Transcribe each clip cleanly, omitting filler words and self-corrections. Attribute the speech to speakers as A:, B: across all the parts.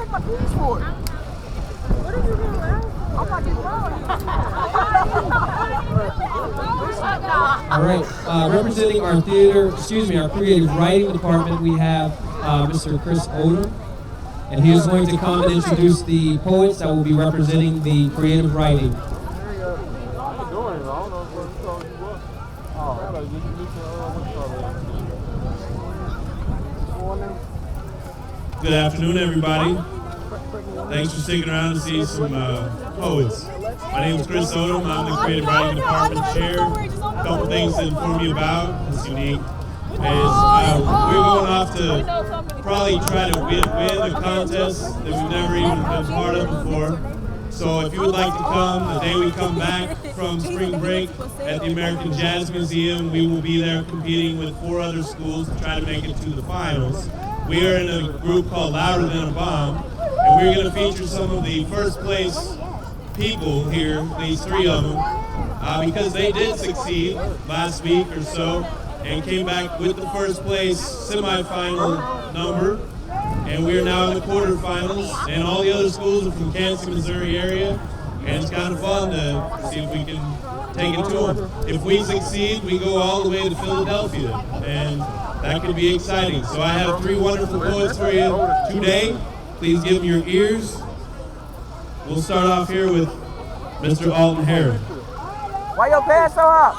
A: take my keys for? What are you doing, man? I'm not getting
B: All right, representing our our creative writing department, we have Mr. Chris Odom, and he is going to come and introduce the poets that will be representing the creative writing.
C: Good afternoon, everybody. Thanks for sticking around to see some poets. My name is Chris Odom. I'm the creative writing department chair. A couple things to inform you about. It's unique. We're going off to probably try to win a contest that we've never even been part of before. So if you would like to come, the day we come back from spring break at the American Jazz Museum, we will be there competing with 4 other schools to try to make it to the finals. We are in a group called Louder Than a Bomb, and we're going to feature some of the first place people here, these 3 of them, because they did succeed last week or so and came back with the first place semifinal number. And we are now in the quarterfinals, and all the other schools are from Kansas, Missouri area, and it's kind of fun to see if we can take it to them. If we succeed, we go all the way to Philadelphia, and that could be exciting. So I have 3 wonderful poets for you today. Please give them your ears. We'll start off here with Mr. Alton Herron.
A: Why your pants so up?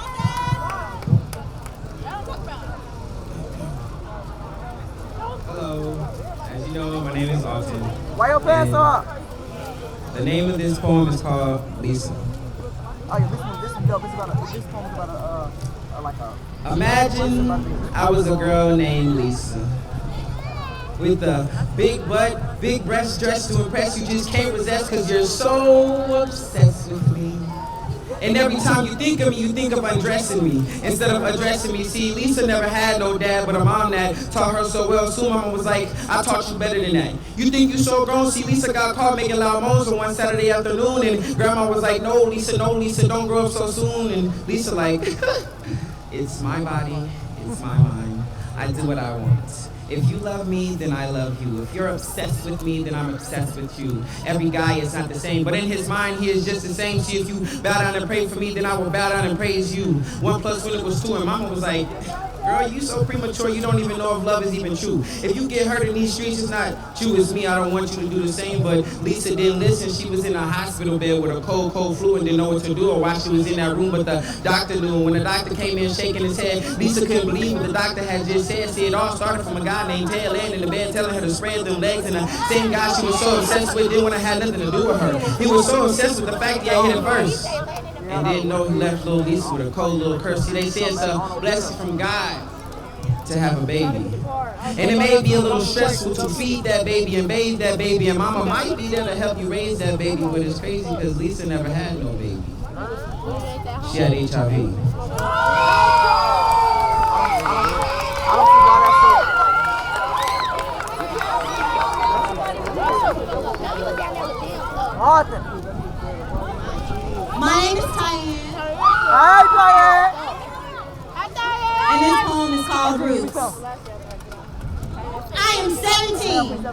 D: Hello. As you know, my name is Alton.
A: Why your pants so up?
D: The name of this poem is called Lisa.
A: Oh yeah, this one dope. This poem is about
D: Imagine I was a girl named Lisa. With a big butt, big breasts, dressed to impress. You just can't resist because you're so obsessed with me. And every time you think of me, you think of undressing me instead of addressing me. See, Lisa never had no dad, but a mom that taught her so well. Soon mama was like, I taught you better than that. You think you so grown? See, Lisa got caught making loud moans on one Saturday afternoon, and grandma was like, no, Lisa, don't grow up so soon. And Lisa like, it's my body, it's my mind. I do what I want. If you love me, then I love you. If you're obsessed with me, then I'm obsessed with you. Every guy is not the same, but in his mind, he is just the same. See, if you bow down and pray for me, then I will bow down and praise you. 1 + 1 = 2, and mama was like, girl, you so premature, you don't even know if love is even true. If you get hurt in these streets, it's not you, it's me. I don't want you to do the same, but Lisa didn't listen. She was in a hospital bed with a cold flu and didn't know what to do or why she was in that room, but the doctor knew. When the doctor came in shaking his head, Lisa couldn't believe what the doctor had just said. See, it all started from a guy named Ted laying in the bed telling her to spread them legs, and the same guy she was so obsessed with didn't want to have nothing to do with her. He was so obsessed with the fact that he hit it first and didn't know he left little Lisa with a cold little curse. See, they say it's a blessing from God to have a baby. And it may be a little stressful to feed that baby and bathe that baby, and mama might be there to help you raise that baby, but it's crazy because Lisa never had no baby. She had HIV.
E: My name is Tyann.
A: Hi, Tyann.
E: And this poem is called Roots. I am 17,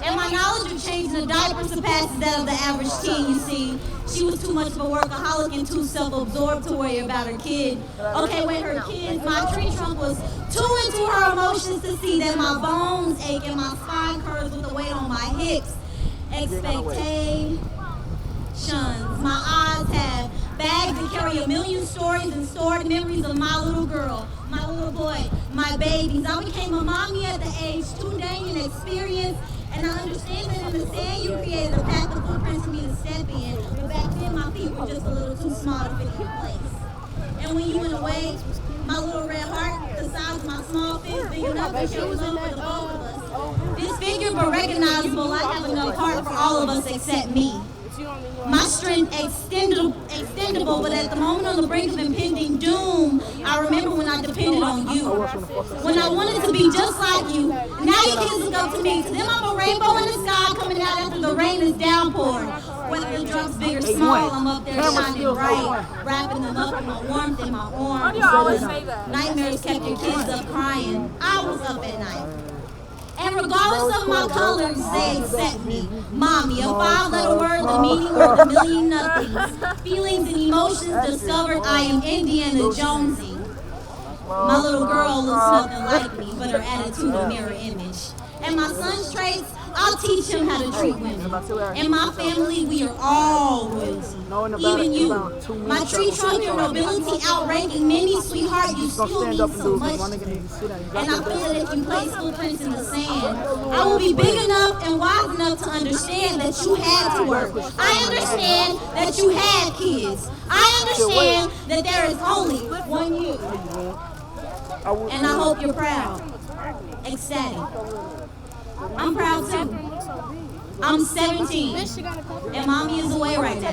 E: and my knowledge of changing a diaper surpasses that of the average teen. You see, she was too much of a workaholic and too self-absorbed to worry about her kid. Okay, with her kids, my tree trunk was too into her emotions to see that my bones ache and my spine curves with the weight on my hips. Expectations. My eyes have bags that carry a million stories and stored memories of my little girl, my little boy, my babies. I became a mommy at the age too dang and experience, and I understand that in the sand you created a path of footprints for me to step in. But back then my feet were just a little too small to fit in place. And when you went away, my little red heart, the size of my small fist, big enough to show was over the both of us. Disfigured but recognizable, I have enough heart for all of us except me. My strength extendable, but at the moment on the brink of impending doom, I remember when I depended on you. When I wanted to be just like you. Now you kids look up to me. To them I'm a rainbow in the sky coming out after the rain is downpouring. Whether the drugs big or small, I'm up there shining bright, wrapping them up in my warmth in my arms. Nightmares kept your kids up crying. I was up at night. And regardless of my colors, they accept me. Mommy, a five-letter word, the meaning worth a million nothings. Feelings and emotions discovered, I am Indiana Jonesy. My little girl looks nothing like me, but her attitude a mirror image. And my son's traits, I'll teach him how to treat women. In my family, we are all royalty. Even you. My tree trunk, your nobility outranking many, sweetheart, you still mean so much to me. And I feel that if you place footprints in the sand, I will be big enough and wise enough to understand that you had to work. I understand that you had kids. I understand that there is only one you. And I hope you're proud. Ecstatic. I'm proud too. I'm 17, and mommy is away right now.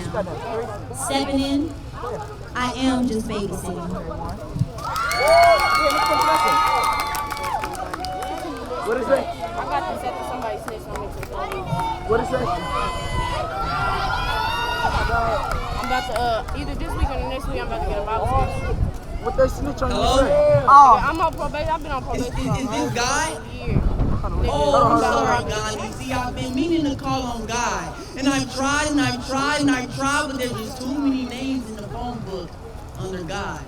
E: Stepping in, I am just babysitting.
F: What is that?
A: I got this after somebody said something.
F: What is that?
A: I'm about to, either this week or the next week, I'm about to get a Bible study.
F: What they snitch on you?
D: Hello?
F: Oh.
A: I'm on probation. I've been on probation for
D: Is this Guy?
A: a year.
D: Oh, I'm sorry, Gandhi. See, I've been meaning to call on Guy. And I've tried and I've tried and I've tried, but there's just too many names in the phone book under Guy.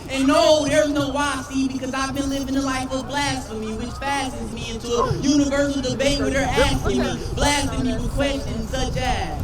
D: And no, there's no why, see, because I've been living a life of blasphemy, which fastens me into a universal debate where they're asking me, blasting me with questions such as,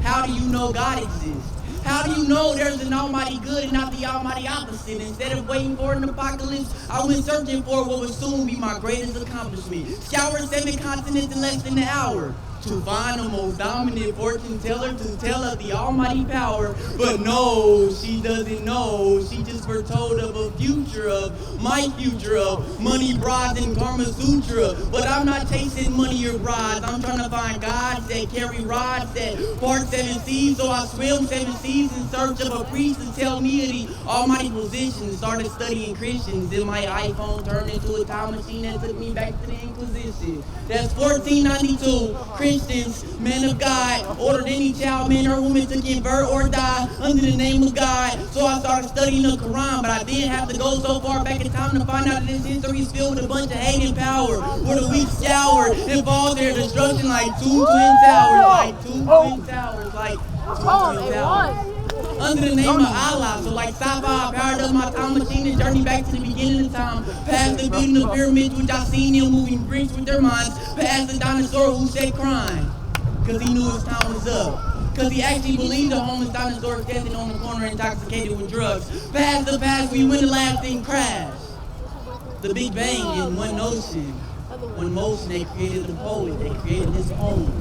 D: how do you know God exists? How do you know there's an almighty good and not the almighty opposite? Instead of waiting for an apocalypse, I went searching for what would soon be my greatest accomplishment. Scoured 7 continents in less than an hour to find the most dominant fortune teller to tell of the almighty power. But no, she doesn't know. She just foretold of a future of my future of money, brides, and Karma Sutra. But I'm not chasing money or brides. I'm trying to find gods that carry rods that part 7 seas. So I swim 7 seas in search of a priest to tell me of the almighty position. Started studying Christians. Then my iPhone turned into a time machine that took me back to the Inquisition. That's 1492. Christians, men of God, ordered any child, man or woman to convert or die under the name of God. So I started studying the Quran, but I did have to go so far back in time to find out that this history is filled with a bunch of hate and power, where the weak shower and fall their destruction like two twin towers, like under the name of Allah. So like sci-fi, I powered up my time machine and journey back to the beginning of time, past the building of pyramids, which I seen them moving bricks with their minds, past the dinosaur who said crime, cause he knew his time was up. Cause he actually believed the homeless dinosaur was standing on the corner intoxicated with drugs. Past the past, we when the last thing crashed. The Big Bang in one notion. One motion, they created the poet, they created this poem.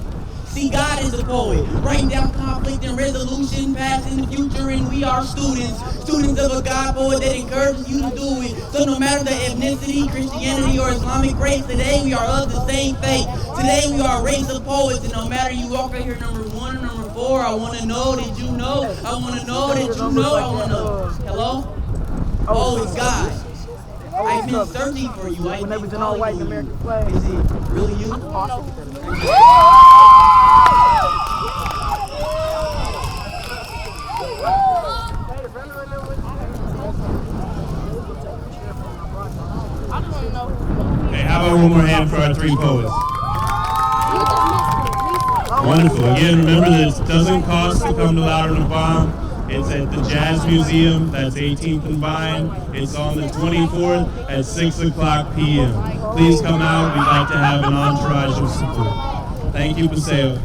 D: See, God is a poet, writing down conflict and resolution, past and the future, and we are students of a God poet that encourages you to do it. So no matter the ethnicity, Christianity, or Islamic race, today we are of the same faith. Today we are a race of poets, and no matter you walk right here number 1 or number 4, I want to know that you know. I want to know that you know. I want to know. Hello? Oh, it's God. I've been searching for you. I've been calling you. Is it really you?
C: Hey, how about one more hand for our 3 poets? Wonderful. Again, remember that it doesn't cost to come to Louder Than a Bomb. It's at the Jazz Museum, that's 18th and Vine. It's on the 24th at 6 o'clock p.m. Please come out. We'd like to have an entourage of support. Thank you, Paseo.